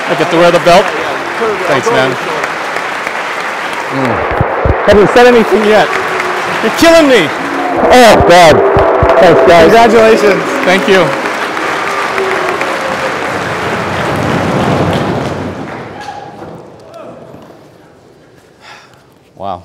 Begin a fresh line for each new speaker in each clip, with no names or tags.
I get to wear the belt? Thanks, man. Haven't said anything yet. You're killing me.
Oh, God. Thanks, guys.
Congratulations. Thank you. Wow.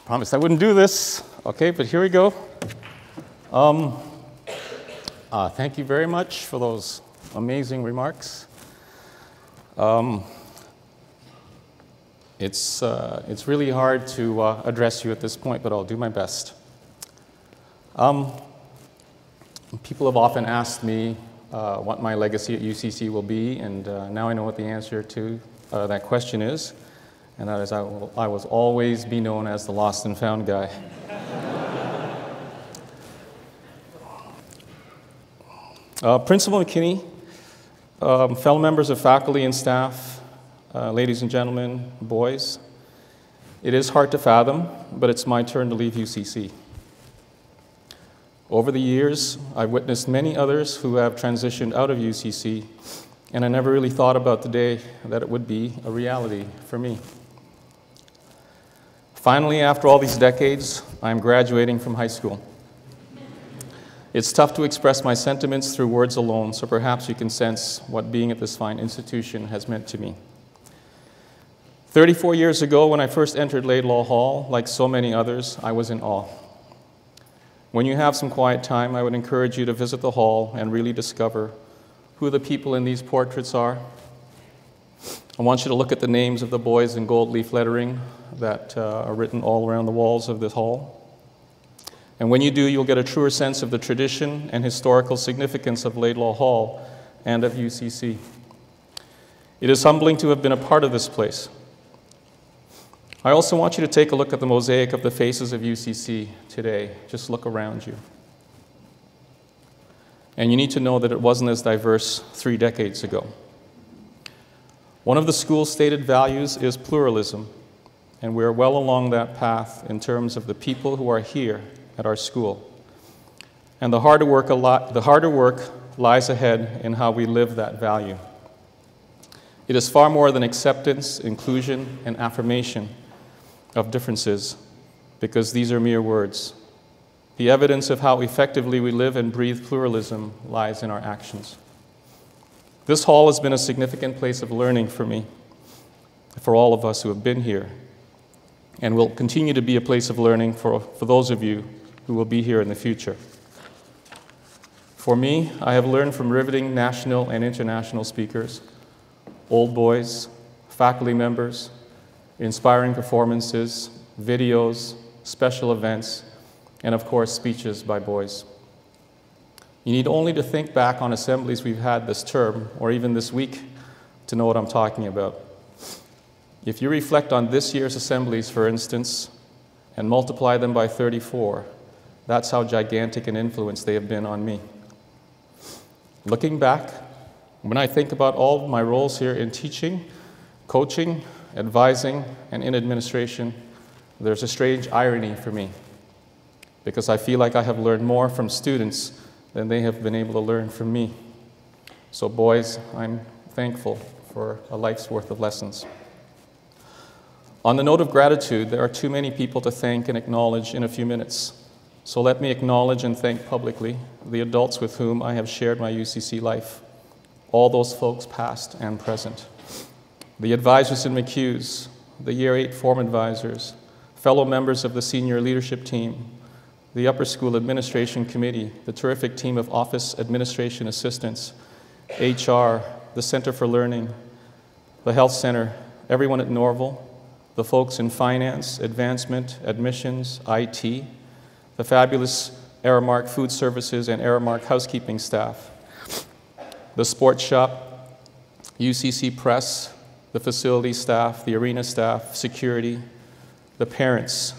Promised I wouldn't do this. Okay, but here we go. Thank you very much for those amazing remarks. It's really hard to address you at this point, but I'll do my best. People have often asked me what my legacy at UCC will be, and now I know what the answer to that question is, and that is I will always be known as the lost and found guy. Principal McKinney, fellow members of faculty and staff, ladies and gentlemen, boys, it is hard to fathom, but it's my turn to leave UCC. Over the years, I've witnessed many others who have transitioned out of UCC, and I never really thought about the day that it would be a reality for me. Finally, after all these decades, I'm graduating from high school. It's tough to express my sentiments through words alone, so perhaps you can sense what being at this fine institution has meant to me. 34 years ago, when I first entered Laidlaw Hall, like so many others, I was in awe. When you have some quiet time, I would encourage you to visit the hall and really discover who the people in these portraits are. I want you to look at the names of the boys in gold leaf lettering that are written all around the walls of this hall. And when you do, you'll get a truer sense of the tradition and historical significance of Laidlaw Hall and of UCC. It is humbling to have been a part of this place. I also want you to take a look at the mosaic of the faces of UCC today. Just look around you. And you need to know that it wasn't as diverse 3 decades ago. One of the school's stated values is pluralism, and we're well along that path in terms of the people who are here at our school. And the harder work lies ahead in how we live that value. It is far more than acceptance, inclusion, and affirmation of differences, because these are mere words. The evidence of how effectively we live and breathe pluralism lies in our actions. This hall has been a significant place of learning for me, for all of us who have been here, and will continue to be a place of learning for those of you who will be here in the future. For me, I have learned from riveting national and international speakers, old boys, faculty members, inspiring performances, videos, special events, and of course, speeches by boys. You need only to think back on assemblies we've had this term, or even this week, to know what I'm talking about. If you reflect on this year's assemblies, for instance, and multiply them by 34, that's how gigantic an influence they have been on me. Looking back, when I think about all of my roles here in teaching, coaching, advising, and in administration, there's a strange irony for me, because I feel like I have learned more from students than they have been able to learn from me. So boys, I'm thankful for a life's worth of lessons. On the note of gratitude, there are too many people to thank and acknowledge in a few minutes. So let me acknowledge and thank publicly the adults with whom I have shared my UCC life, all those folks past and present. The advisors in McHugh's, the Year 8 form advisors, fellow members of the senior leadership team, the Upper School Administration Committee, the terrific team of office administration assistants, HR, the Center for Learning, the Health Center, everyone at Norval, the folks in finance, advancement, admissions, IT, the fabulous Aramark Food Services and Aramark housekeeping staff, the sports shop, UCC Press, the facility staff, the arena staff, security, the parents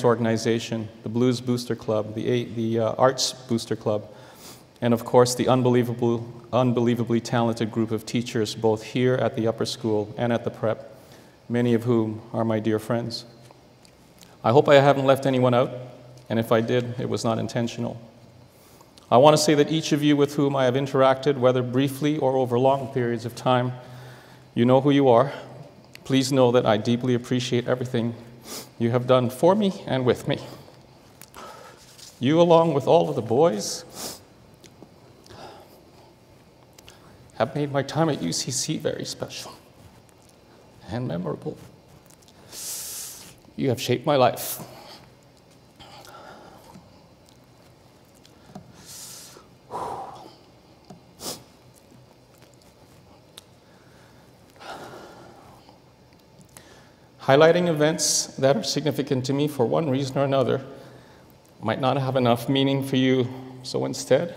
organization, the Blues Booster Club, the Arts Booster Club, and of course the unbelievably talented group of teachers both here at the upper school and at the prep, many of whom are my dear friends. I hope I haven't left anyone out. and if I did, it was not intentional. I want to say that each of you with whom I have interacted, whether briefly or over long periods of time, you know who you are. Please know that I deeply appreciate everything you have done for me and with me. You, along with all of the boys, have made my time at UCC very special and memorable. You have shaped my life. Highlighting events that are significant to me for one reason or another might not have enough meaning for you, so instead,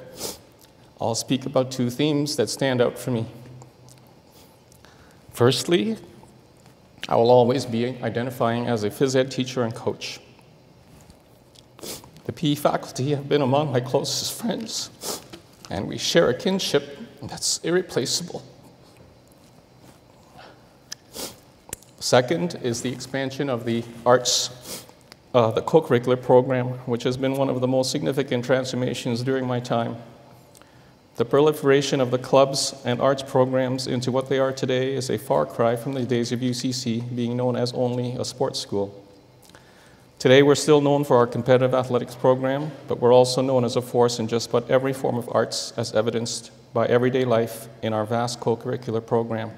I'll speak about two themes that stand out for me. Firstly, I will always be identifying as a phys ed teacher and coach. The PE faculty have been among my closest friends, and we share a kinship that's irreplaceable. Second is the expansion of the arts, the co-curricular program, which has been one of the most significant transformations during my time. The proliferation of the clubs and arts programs into what they are today is a far cry from the days of UCC being known as only a sports school. Today, we're still known for our competitive athletics program, but we're also known as a force in just about every form of arts, as evidenced by everyday life in our vast co-curricular program.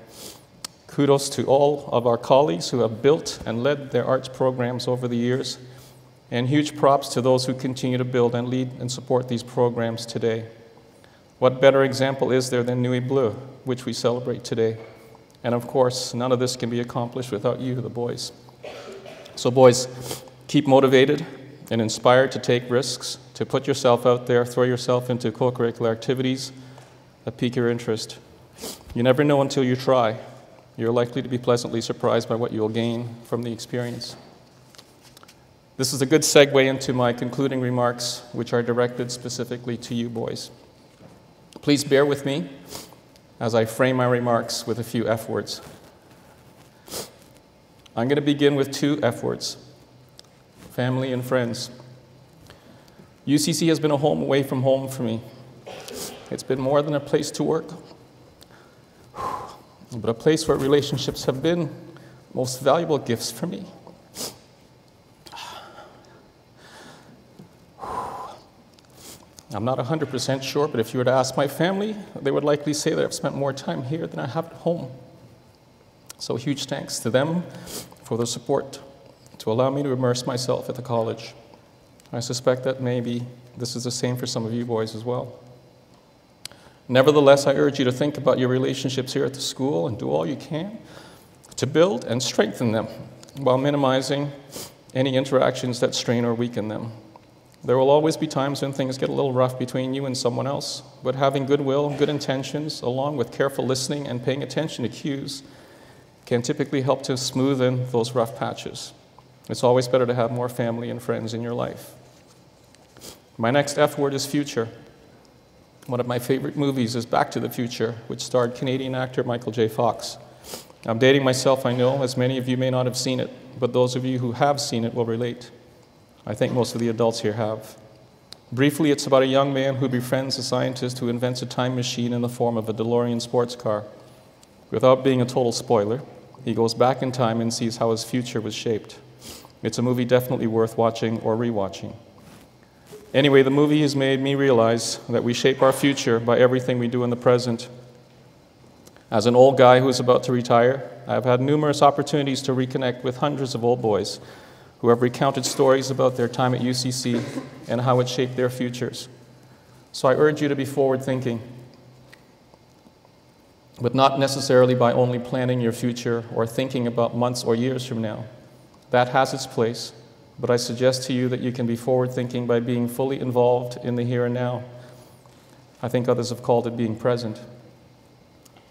Kudos to all of our colleagues who have built and led their arts programs over the years, and huge props to those who continue to build and lead and support these programs today. What better example is there than Nuit Bleu, which we celebrate today? And of course, none of this can be accomplished without you, the boys. So boys, keep motivated and inspired to take risks, to put yourself out there, throw yourself into co-curricular activities that pique your interest. You never know until you try. You're likely to be pleasantly surprised by what you'll gain from the experience. This is a good segue into my concluding remarks, which are directed specifically to you boys. Please bear with me as I frame my remarks with a few F words. I'm going to begin with two F words: family and friends. UCC has been a home away from home for me. It's been more than a place to work, but a place where relationships have been most valuable gifts for me. I'm not 100% sure, but if you were to ask my family, they would likely say that I've spent more time here than I have at home. So huge thanks to them for the support to allow me to immerse myself at the college. I suspect that maybe this is the same for some of you boys as well. Nevertheless, I urge you to think about your relationships here at the school and do all you can to build and strengthen them while minimizing any interactions that strain or weaken them. There will always be times when things get a little rough between you and someone else, but having goodwill and good intentions, along with careful listening and paying attention to cues, can typically help to smoothen those rough patches. It's always better to have more family and friends in your life. My next F word is future. One of my favorite movies is Back to the Future, which starred Canadian actor Michael J. Fox. I'm dating myself, I know, as many of you may not have seen it, but those of you who have seen it will relate. I think most of the adults here have. Briefly, it's about a young man who befriends a scientist who invents a time machine in the form of a DeLorean sports car. Without being a total spoiler, he goes back in time and sees how his future was shaped. It's a movie definitely worth watching or rewatching. Anyway, the movie has made me realize that we shape our future by everything we do in the present. As an old guy who is about to retire, I've had numerous opportunities to reconnect with hundreds of old boys who have recounted stories about their time at UCC and how it shaped their futures. So I urge you to be forward-thinking, but not necessarily by only planning your future or thinking about months or years from now. That has its place, but I suggest to you that you can be forward-thinking by being fully involved in the here and now. I think others have called it being present.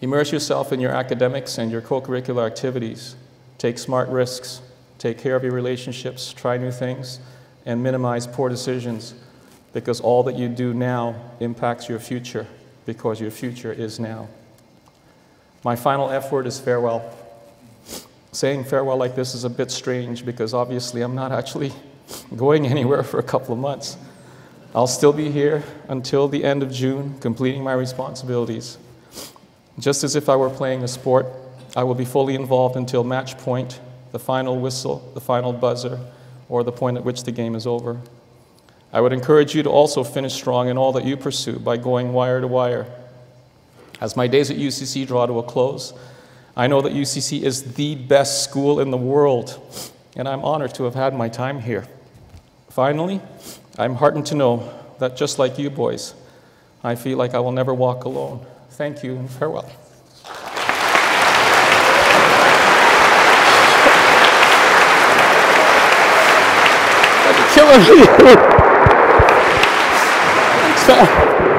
Immerse yourself in your academics and your co-curricular activities. Take smart risks. Take care of your relationships. Try new things. And minimize poor decisions, because all that you do now impacts your future, because your future is now. My final F word is farewell. Saying farewell like this is a bit strange because obviously I'm not actually going anywhere for a couple of months. I'll still be here until the end of June, completing my responsibilities. Just as if I were playing a sport, I will be fully involved until match point, the final whistle, the final buzzer, or the point at which the game is over. I would encourage you to also finish strong in all that you pursue by going wire to wire. As my days at UCC draw to a close, I know that UCC is the best school in the world, and I'm honored to have had my time here. Finally, I'm heartened to know that just like you boys, I feel like I will never walk alone. Thank you and farewell.
Killing me.